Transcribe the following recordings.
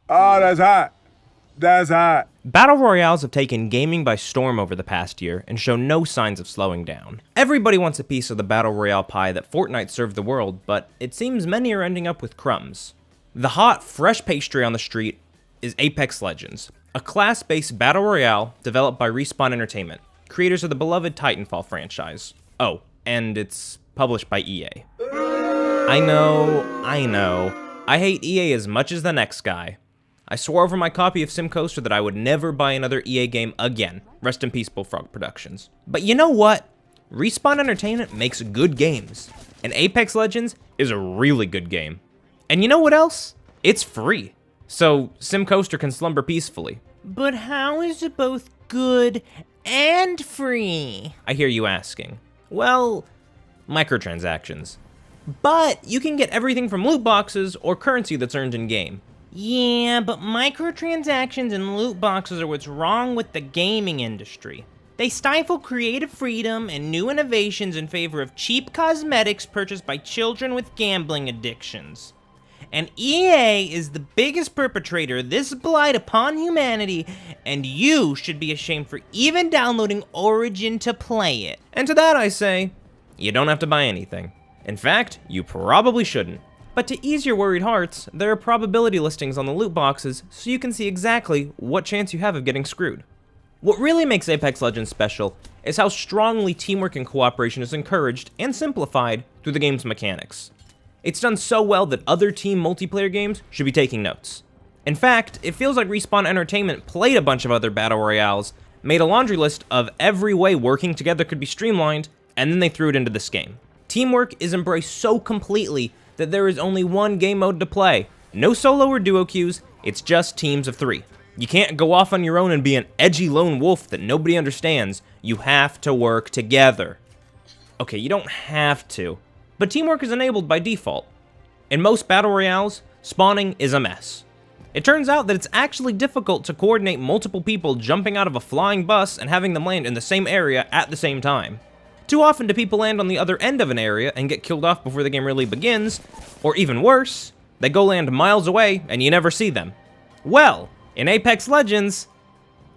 Oh, that's hot. That's hot. Battle Royales have taken gaming by storm over the past year and show no signs of slowing down. Everybody wants a piece of the Battle Royale pie that Fortnite served the world, but it seems many are ending up with crumbs. The hot, fresh pastry on the street is Apex Legends, a class-based Battle Royale developed by Respawn Entertainment, creators of the beloved Titanfall franchise. Oh, and it's published by EA. I know. I hate EA as much as the next guy. I swore over my copy of SimCoaster that I would never buy another EA game again. Rest in peace, Bullfrog Productions. But you know what? Respawn Entertainment makes good games, and Apex Legends is a really good game. And you know what else? It's free. So SimCoaster can slumber peacefully. But how is it both good and free? I hear you asking. Well, microtransactions. But you can get everything from loot boxes or currency that's earned in-game. Yeah, but microtransactions and loot boxes are what's wrong with the gaming industry. They stifle creative freedom and new innovations in favor of cheap cosmetics purchased by children with gambling addictions. And EA is the biggest perpetrator of this blight upon humanity, and you should be ashamed for even downloading Origin to play it. And to that I say, you don't have to buy anything. In fact, you probably shouldn't. But to ease your worried hearts, there are probability listings on the loot boxes so you can see exactly what chance you have of getting screwed. What really makes Apex Legends special is how strongly teamwork and cooperation is encouraged and simplified through the game's mechanics. It's done so well that other team multiplayer games should be taking notes. In fact, it feels like Respawn Entertainment played a bunch of other Battle Royales, made a laundry list of every way working together could be streamlined, and then they threw it into this game. Teamwork is embraced so completely that there is only one game mode to play. No solo or duo queues, it's just teams of 3. You can't go off on your own and be an edgy lone wolf that nobody understands. You have to work together. Okay, you don't have to, but teamwork is enabled by default. In most battle royales, spawning is a mess. It turns out that it's actually difficult to coordinate multiple people jumping out of a flying bus and having them land in the same area at the same time. Too often do people land on the other end of an area and get killed off before the game really begins, or even worse, they go land miles away and you never see them. Well, in Apex Legends,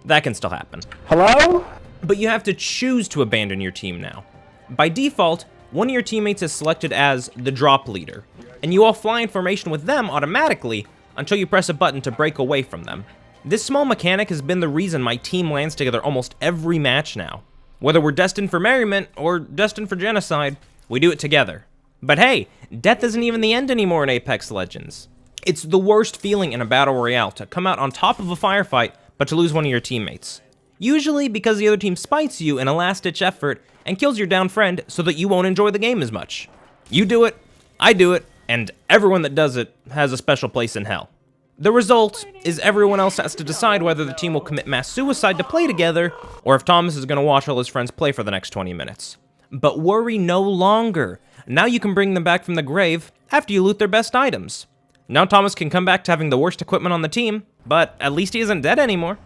that can still happen. Hello? But you have to choose to abandon your team now. By default, one of your teammates is selected as the drop leader, and you all fly in formation with them automatically until you press a button to break away from them. This small mechanic has been the reason my team lands together almost every match now. Whether we're destined for merriment or destined for genocide, we do it together. But hey, death isn't even the end anymore in Apex Legends. It's the worst feeling in a battle royale to come out on top of a firefight, but to lose one of your teammates. Usually because the other team spites you in a last-ditch effort and kills your down friend so that you won't enjoy the game as much. You do it, I do it, and everyone that does it has a special place in hell. The result is everyone else has to decide whether the team will commit mass suicide to play together, or if Thomas is going to watch all his friends play for the next 20 minutes. But worry no longer. Now you can bring them back from the grave after you loot their best items. Now Thomas can come back to having the worst equipment on the team, but at least he isn't dead anymore.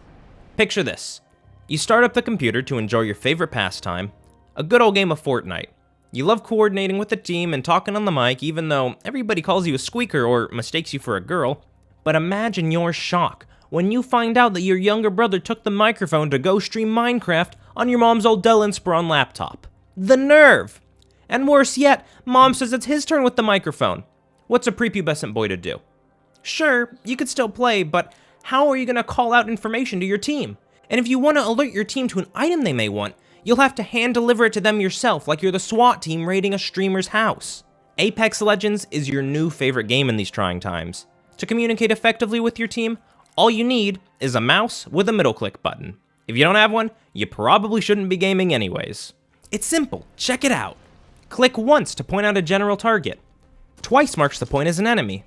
Picture this. You start up the computer to enjoy your favorite pastime, a good old game of Fortnite. You love coordinating with the team and talking on the mic even though everybody calls you a squeaker or mistakes you for a girl. But imagine your shock when you find out that your younger brother took the microphone to go stream Minecraft on your mom's old Dell Inspiron laptop. The nerve! And worse yet, mom says it's his turn with the microphone. What's a prepubescent boy to do? Sure, you could still play, but how are you going to call out information to your team? And if you want to alert your team to an item they may want, you'll have to hand deliver it to them yourself like you're the SWAT team raiding a streamer's house. Apex Legends is your new favorite game in these trying times. To communicate effectively with your team, all you need is a mouse with a middle click button. If you don't have one, you probably shouldn't be gaming anyways. It's simple, check it out. Click once to point out a general target. Twice marks the point as an enemy.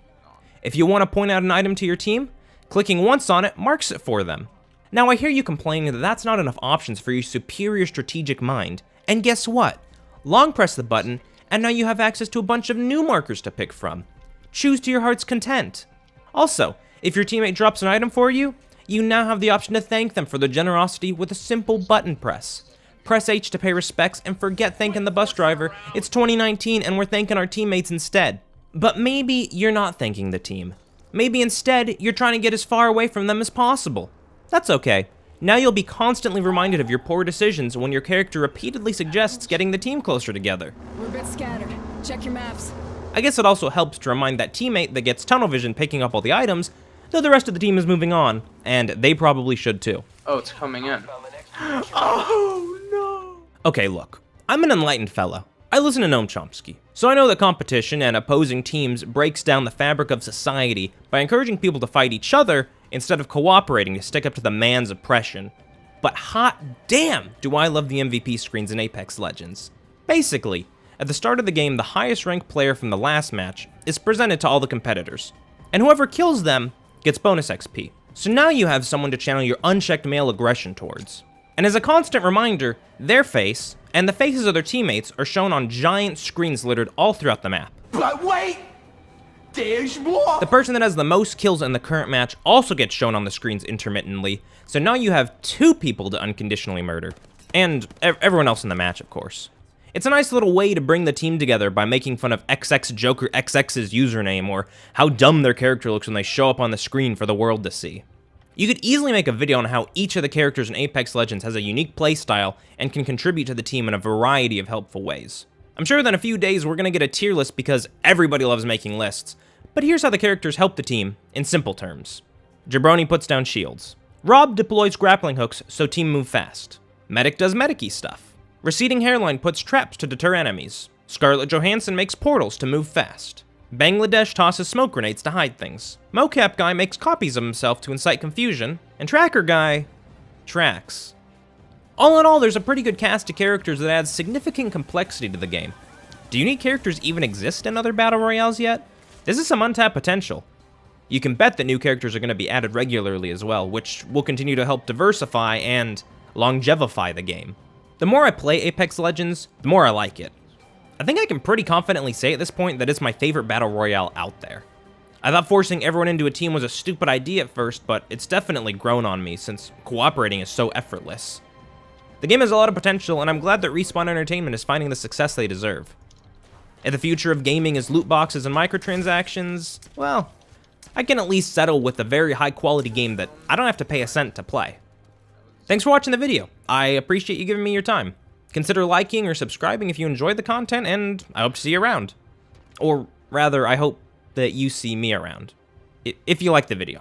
If you want to point out an item to your team, clicking once on it marks it for them. Now I hear you complaining that that's not enough options for your superior strategic mind, and guess what? Long press the button, and now you have access to a bunch of new markers to pick from. Choose to your heart's content. Also, if your teammate drops an item for you, you now have the option to thank them for their generosity with a simple button press. Press H to pay respects and forget thanking the bus driver. It's 2019 and we're thanking our teammates instead. But maybe you're not thanking the team. Maybe instead, you're trying to get as far away from them as possible. That's okay. Now you'll be constantly reminded of your poor decisions when your character repeatedly suggests getting the team closer together. We're a bit scattered. Check your maps. I guess it also helps to remind that teammate that gets tunnel vision picking up all the items, though the rest of the team is moving on, and they probably should too. Oh, it's coming in. Oh, no. Okay, look, I'm an enlightened fellow. I listen to Noam Chomsky, so I know that competition and opposing teams breaks down the fabric of society by encouraging people to fight each other instead of cooperating to stick up to the man's oppression. But hot damn do I love the MVP screens in Apex Legends. Basically, at the start of the game, the highest ranked player from the last match is presented to all the competitors, and whoever kills them gets bonus XP. So now you have someone to channel your unchecked male aggression towards. And as a constant reminder, their face and the faces of their teammates are shown on giant screens littered all throughout the map. But wait, there's more. The person that has the most kills in the current match also gets shown on the screens intermittently, so now you have 2 people to unconditionally murder. And everyone else in the match, of course. It's a nice little way to bring the team together by making fun of XX Joker XX's username or how dumb their character looks when they show up on the screen for the world to see. You could easily make a video on how each of the characters in Apex Legends has a unique playstyle and can contribute to the team in a variety of helpful ways. I'm sure that in a few days we're going to get a tier list because everybody loves making lists, but here's how the characters help the team in simple terms. Jabroni puts down shields. Rob deploys grappling hooks so team move fast. Medic does medic-y stuff. Receding hairline puts traps to deter enemies. Scarlett Johansson makes portals to move fast. Bangladesh tosses smoke grenades to hide things. Mocap guy makes copies of himself to incite confusion. And Tracker guy tracks. All in all, there's a pretty good cast of characters that adds significant complexity to the game. Do unique characters even exist in other battle royales yet? This is some untapped potential. You can bet that new characters are going to be added regularly as well, which will continue to help diversify and longevify the game. The more I play Apex Legends, the more I like it. I think I can pretty confidently say at this point that it's my favorite battle royale out there. I thought forcing everyone into a team was a stupid idea at first, but it's definitely grown on me since cooperating is so effortless. The game has a lot of potential, and I'm glad that Respawn Entertainment is finding the success they deserve. If the future of gaming is loot boxes and microtransactions, well, I can at least settle with a very high quality game that I don't have to pay a cent to play. Thanks for watching the video. I appreciate you giving me your time. Consider liking or subscribing if you enjoyed the content, and I hope to see you around. Or rather, I hope that you see me around. If you liked the video.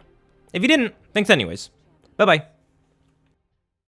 If you didn't, thanks anyways. Bye-bye.